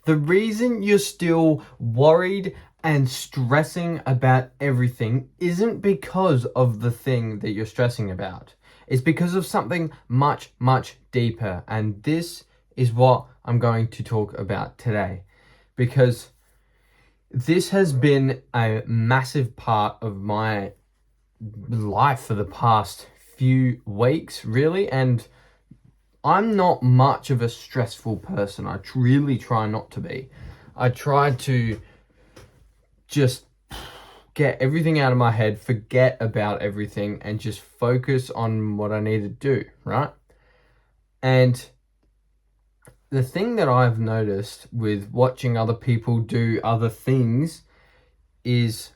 The reason you're still worried and stressing about everything isn't because of the thing that you're stressing about. It's because of something much, much deeper. And this is what I'm going to talk about today. Because this has been a massive part of my life for the past few weeks, really. And I'm not much of a stressful person. I really try not to be. I try to just get everything out of my head, forget about everything, and just focus on what I need to do, right? And the thing that I've noticed with watching other people do other things is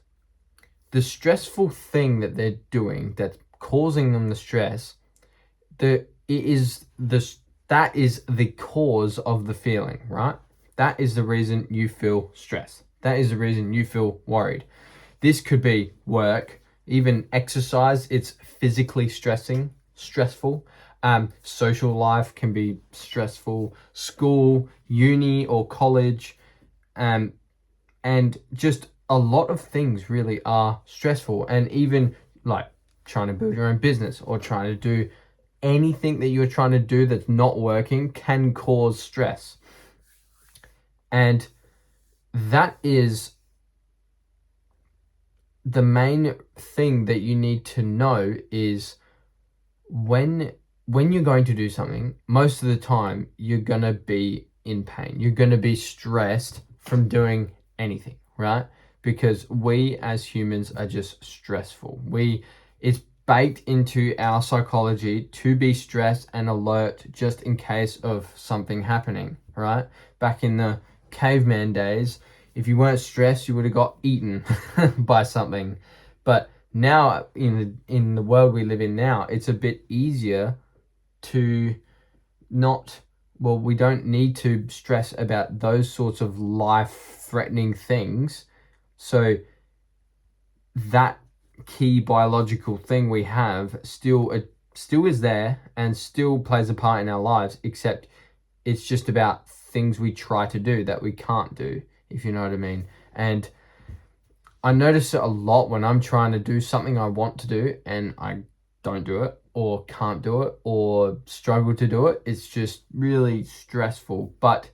the stressful thing that they're doing that's causing them the stress, that is the cause of the feeling, right? That is the reason you feel stressed. That is the reason you feel worried. This could be work, even exercise. It's physically stressful. Social life can be stressful. School, uni, or college, and just a lot of things really are stressful. And even like trying to build your own business or trying to do anything that you're trying to do that's not working can cause stress. And that is the main thing that you need to know is when you're going to do something, most of the time you're going to be in pain. You're going to be stressed from doing anything, right? Because we as humans are just stressful. It's baked into our psychology to be stressed and alert just in case of something happening, right? Back in the caveman days, if you weren't stressed, you would have got eaten by something. But now in the world we live in now, it's a bit easier to not, well, we don't need to stress about those sorts of life-threatening things. So that key biological thing we have still is there and still plays a part in our lives, except it's just about things we try to do that we can't do, if you know what I mean. And I notice it a lot when I'm trying to do something I want to do and I don't do it or can't do it or struggle to do it. It's just really stressful. But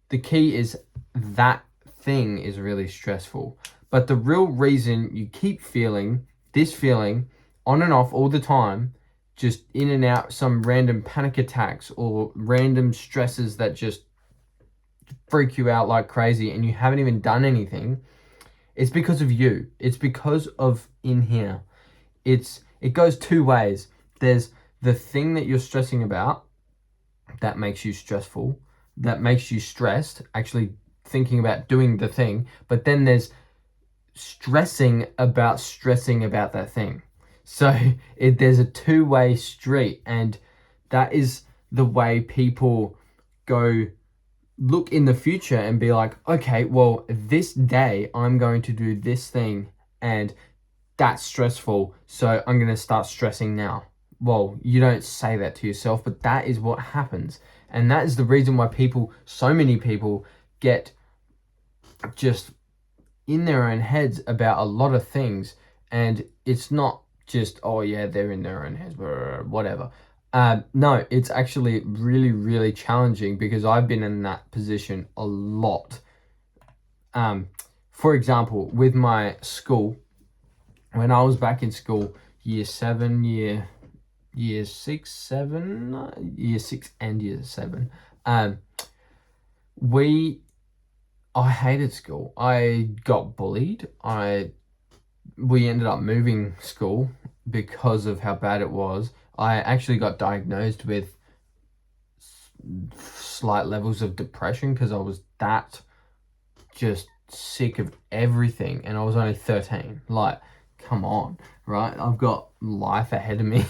the key is that thing is really stressful. But the real reason you keep feeling this feeling on and off all the time, just in and out, some random panic attacks or random stresses that just freak you out like crazy and you haven't even done anything, it's because of you. It's because of in here. It goes two ways. There's the thing that you're stressing about that makes you stressful, that makes you stressed, actually thinking about doing the thing, but then there's stressing about that thing. So there's a two-way street, and that is the way people go look in the future and be like, okay, well, this day I'm going to do this thing and that's stressful, so I'm going to start stressing now. Well, you don't say that to yourself, but that is what happens. And that is the reason why so many people get just in their own heads about a lot of things. And it's not just, oh yeah, they're in their own heads, whatever. No, it's actually really, really challenging because I've been in that position a lot. For example, with my school, when I was back in school, year 6 and year 7, I hated school. I got bullied. We ended up moving school because of how bad it was. I actually got diagnosed with slight levels of depression because I was that just sick of everything, and I was only 13. Like, come on, right? I've got life ahead of me.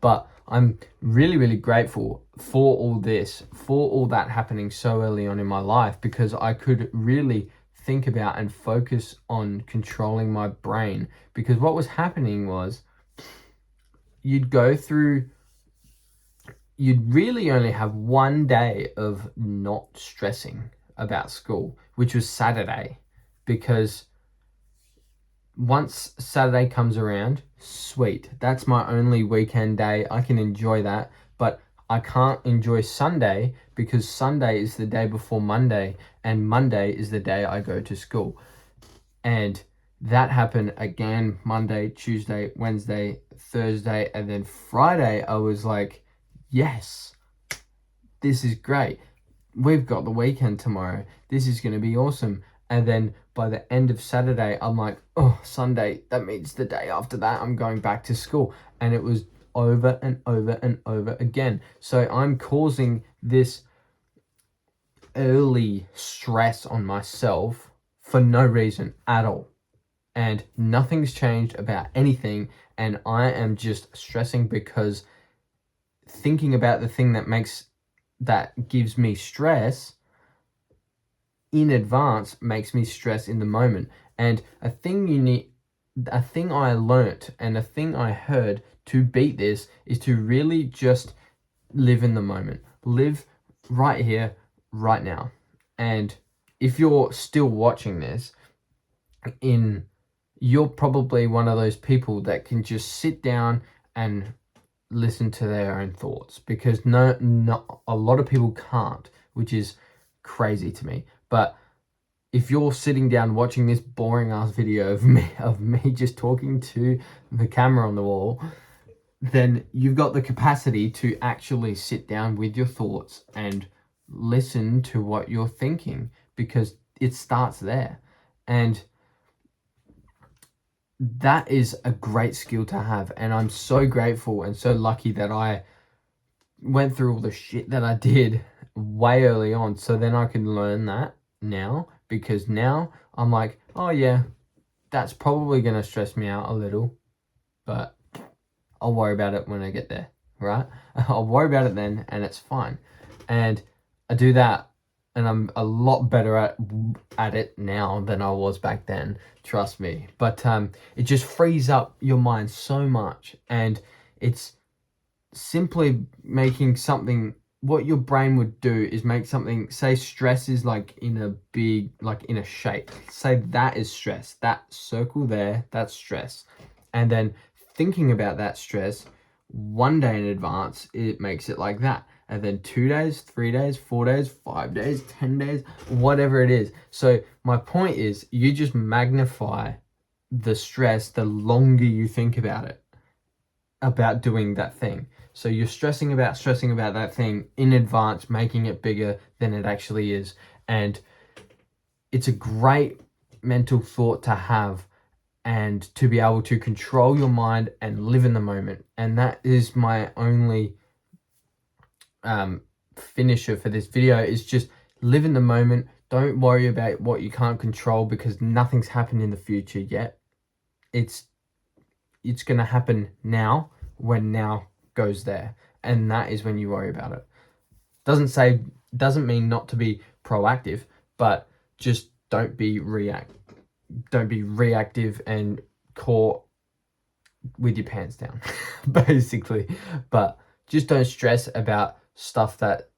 But I'm really, really grateful for all this, for all that happening so early on in my life, because I could really think about and focus on controlling my brain. Because what was happening was you'd really only have one day of not stressing, about school, which was Saturday, because once Saturday comes around, sweet, that's my only weekend day. I can enjoy that, but I can't enjoy Sunday because Sunday is the day before Monday, and Monday is the day I go to school. And that happened again Monday, Tuesday, Wednesday, Thursday, and then Friday I was like, yes, this is great. We've got the weekend tomorrow. This is going to be awesome. And then by the end of Saturday, I'm like, oh, Sunday, that means the day after that, I'm going back to school. And it was over and over and over again. So I'm causing this early stress on myself for no reason at all. And nothing's changed about anything. And I am just stressing because thinking about the thing that gives me stress in advance makes me stress in the moment. And a thing I learnt and a thing I heard to beat this is to really just live in the moment. Live right here, right now. And if you're still watching this, you're probably one of those people that can just sit down and listen to their own thoughts, because not a lot of people can't, which is crazy to me. But if you're sitting down watching this boring ass video of me just talking to the camera on the wall, then you've got the capacity to actually sit down with your thoughts and listen to what you're thinking, because it starts there. And that is a great skill to have. And I'm so grateful and so lucky that I went through all the shit that I did way early on, so then I can learn that now, because now I'm like, oh yeah, that's probably going to stress me out a little, but I'll worry about it when I get there, right? I'll worry about it then, and it's fine. And I do that, and I'm a lot better at it now than I was back then, trust me. But it just frees up your mind so much, and it's simply making something, what your brain would do is make something, say stress is like in a shape, say that is stress, that circle there, that's stress. And then thinking about that stress one day in advance, it makes it like that. And then 2 days, 3 days, 4 days, 5 days, 10 days, whatever it is. So my point is, you just magnify the stress the longer you think about it, about doing that thing. So you're stressing about that thing in advance, making it bigger than it actually is. And it's a great mental thought to have, and to be able to control your mind and live in the moment. And that is my only finisher for this video, is just live in the moment. Don't worry about what you can't control, because nothing's happened in the future yet. It's going to happen now, when now goes there, and that is when you worry about it. Doesn't mean not to be proactive, but just don't be reactive and caught with your pants down basically. But just don't stress about stuff that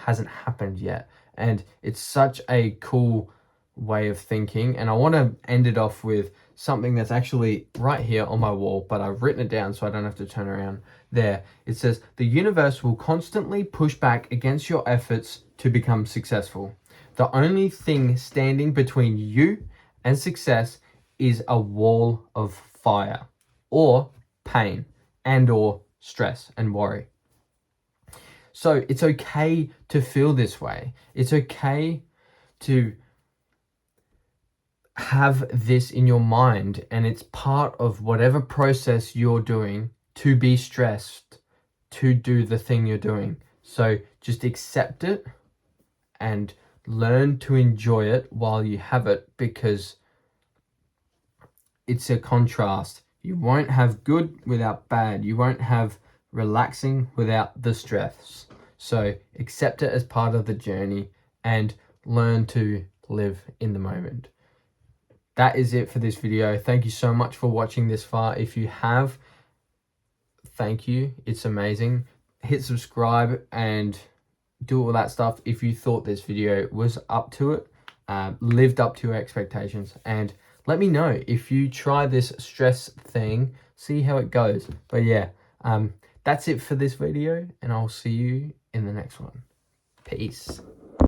hasn't happened yet. And it's such a cool way of thinking, and I want to end it off with something that's actually right here on my wall, but I've written it down so I don't have to turn around. There it says, the universe will constantly push back against your efforts to become successful. The only thing standing between you and success is a wall of fire, or pain, and or stress and worry. So it's okay to feel this way. It's okay to have this in your mind, and it's part of whatever process you're doing to be stressed to do the thing you're doing. So just accept it and learn to enjoy it while you have it, because it's a contrast. You won't have good without bad. You won't have relaxing without the stress. So accept it as part of the journey and learn to live in the moment. That is it for this video. Thank you so much for watching this far. If you have, thank you. It's amazing. Hit subscribe and do all that stuff if you thought this video was up to it, lived up to your expectations, and let me know if you try this stress thing, see how it goes. But yeah, that's it for this video, and I'll see you in the next one. Peace.